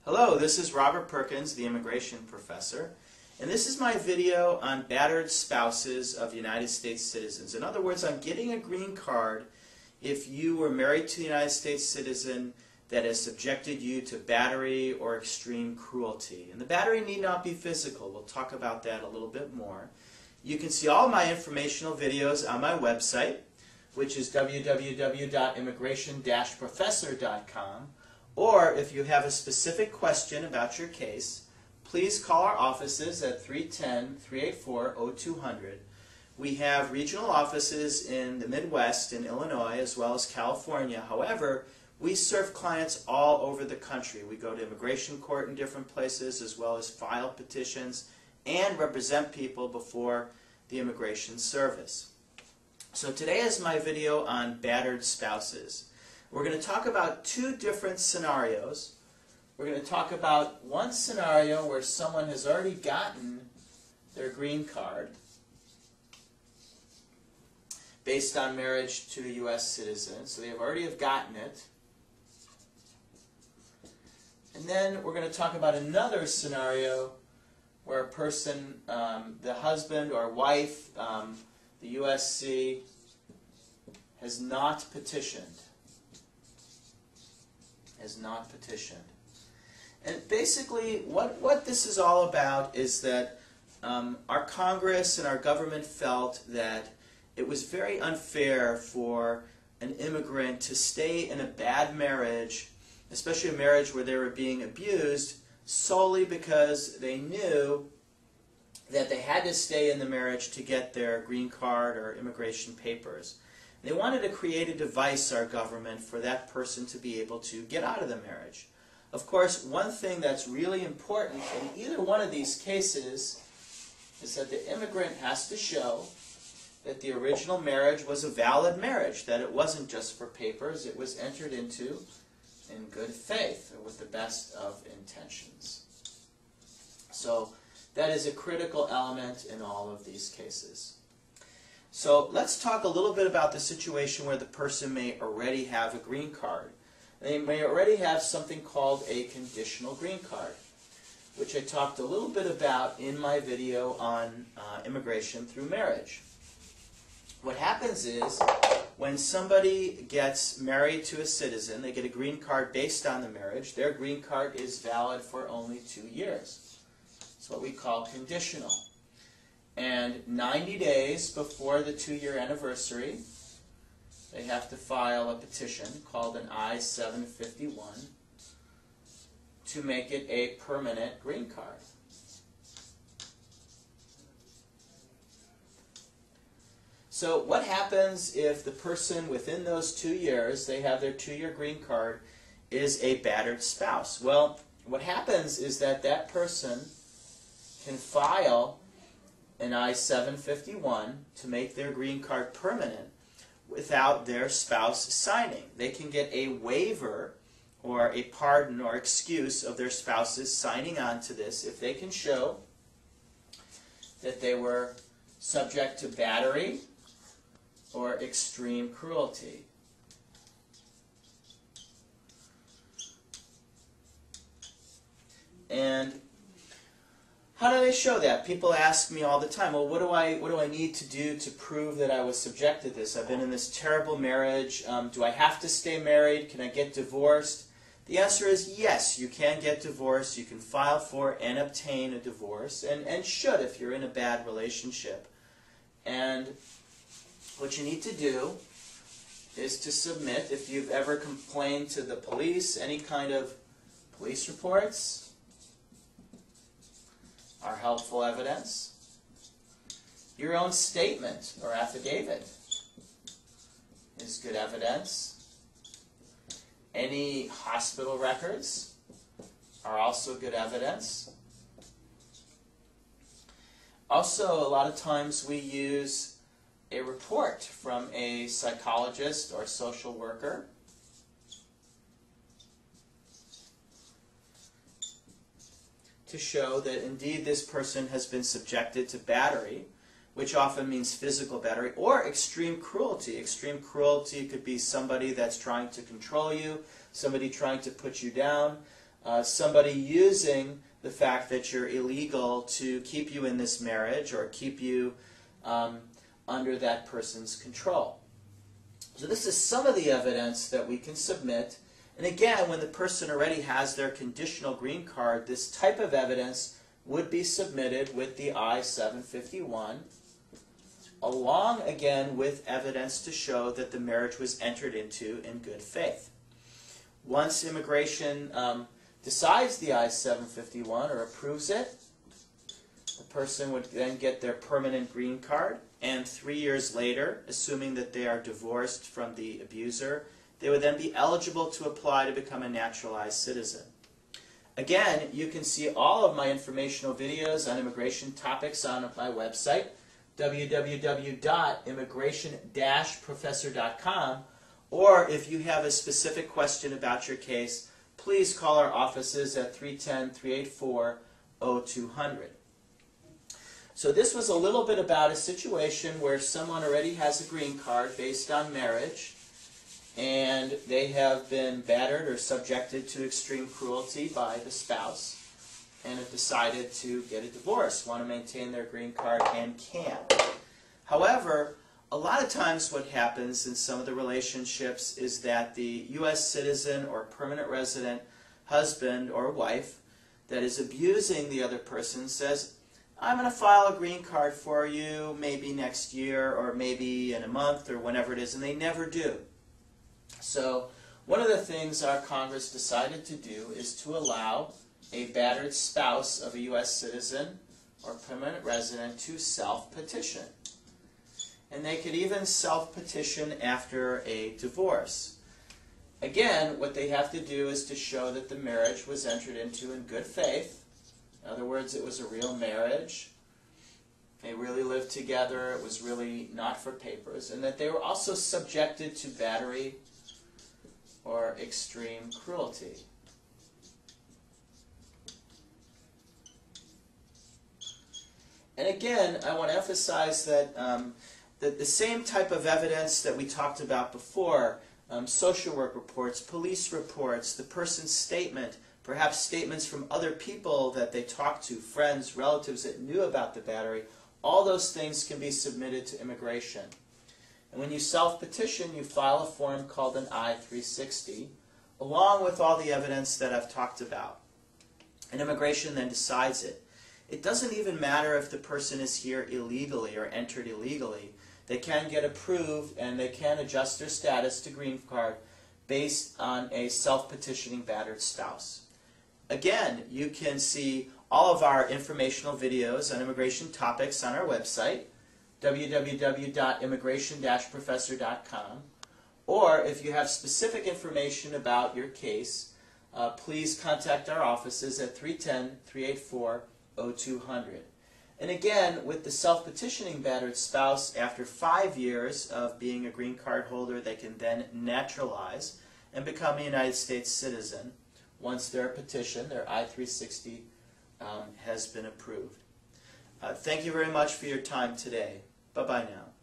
Hello, this is Robert Perkins, the immigration professor, and this is my video on battered spouses of United States citizens. In other words, on getting a green card if you were married to a United States citizen that has subjected you to battery or extreme cruelty. And the battery need not be physical. We'll talk about that a little bit more. You can see all my informational videos on my website, which is www.immigration-professor.com. Or if you have a specific question about your case, please call our offices at 310-384-0200. We have regional offices in the Midwest, in Illinois, as well as California. However, we serve clients all over the country. We go to immigration court in different places, as well as file petitions and represent people before the Immigration Service. So today is my video on battered spouses. We're going to talk about two different scenarios. We're going to talk about one scenario where someone has already gotten their green card based on marriage to a U.S. citizen. So they already have gotten it. And then we're going to talk about another scenario where a person, the husband or wife, the USC, has not petitioned. And basically what this is all about is that our Congress and our government felt that it was very unfair for an immigrant to stay in a bad marriage, especially a marriage where they were being abused, solely because they knew that they had to stay in the marriage to get their green card or immigration papers. They wanted to create a device, our government, for that person to be able to get out of the marriage. Of course, one thing that's really important in either one of these cases is that the immigrant has to show that the original marriage was a valid marriage, that it wasn't just for papers, it was entered into in good faith or with the best of intentions. So that is a critical element in all of these cases. So let's talk a little bit about the situation where the person may already have a green card. They may already have something called a conditional green card, which I talked a little bit about in my video on immigration through marriage. What happens is when somebody gets married to a citizen, they get a green card based on the marriage. Their green card is valid for only 2 years. It's what we call conditional. And 90 days before the 2-year anniversary, they have to file a petition called an I-751 to make it a permanent green card. So what happens if the person within those 2 years, they have their 2-year green card, is a battered spouse? Well, what happens is that that person can file an I-751 to make their green card permanent without their spouse signing. They can get a waiver or a pardon or excuse of their spouses signing on to this if they can show that they were subject to battery or extreme cruelty. And how do they show that? People ask me all the time, well, what do I need to do to prove that I was subjected to this? I've been in this terrible marriage. Do I have to stay married? Can I get divorced? The answer is yes, you can get divorced. You can file for and obtain a divorce, and should if you're in a bad relationship. And what you need to do is to submit, if you've ever complained to the police, any kind of police reports are helpful evidence. Your own statement or affidavit is good evidence. Any hospital records are also good evidence. Also, a lot of times we use a report from a psychologist or social worker to show that indeed this person has been subjected to battery, which often means physical battery, or extreme cruelty. Extreme cruelty could be somebody that's trying to control you, somebody trying to put you down. somebody using the fact that you're illegal to keep you in this marriage or keep you under that person's control. So this is some of the evidence that we can submit. And again, when the person already has their conditional green card, this type of evidence would be submitted with the I-751, along again with evidence to show that the marriage was entered into in good faith. Once immigration decides the I-751 or approves it, the person would then get their permanent green card, and 3 years later, assuming that they are divorced from the abuser, they would then be eligible to apply to become a naturalized citizen. Again, you can see all of my informational videos on immigration topics on my website, www.immigration-professor.com, or if you have a specific question about your case, please call our offices at 310-384-0200. So this was a little bit about a situation where someone already has a green card based on marriage, and they have been battered or subjected to extreme cruelty by the spouse, and have decided to get a divorce, want to maintain their green card, and can. However, a lot of times what happens in some of the relationships is that the U.S. citizen or permanent resident husband or wife that is abusing the other person says, I'm going to file a green card for you maybe next year or maybe in a month or whenever it is, and they never do. So one of the things our Congress decided to do is to allow a battered spouse of a U.S. citizen or permanent resident to self-petition. And they could even self-petition after a divorce. Again, what they have to do is to show that the marriage was entered into in good faith. In other words, it was a real marriage. They really lived together. It was really not for papers. And that they were also subjected to battery or extreme cruelty. And again, I want to emphasize that the same type of evidence that we talked about before, social work reports, police reports, the person's statement, perhaps statements from other people that they talked to, friends, relatives that knew about the battery, all those things can be submitted to immigration. And when you self-petition, you file a form called an I-360, along with all the evidence that I've talked about. And immigration then decides it. It doesn't even matter if the person is here illegally or entered illegally. They can get approved and they can adjust their status to green card based on a self-petitioning battered spouse. Again, you can see all of our informational videos on immigration topics on our website, www.immigration-professor.com. Or if you have specific information about your case, please contact our offices at 310-384-0200. And again, with the self-petitioning battered spouse, after 5 years of being a green card holder, they can then naturalize and become a United States citizen once their petition, their I-360, has been approved. Thank you very much for your time today. Bye-bye now.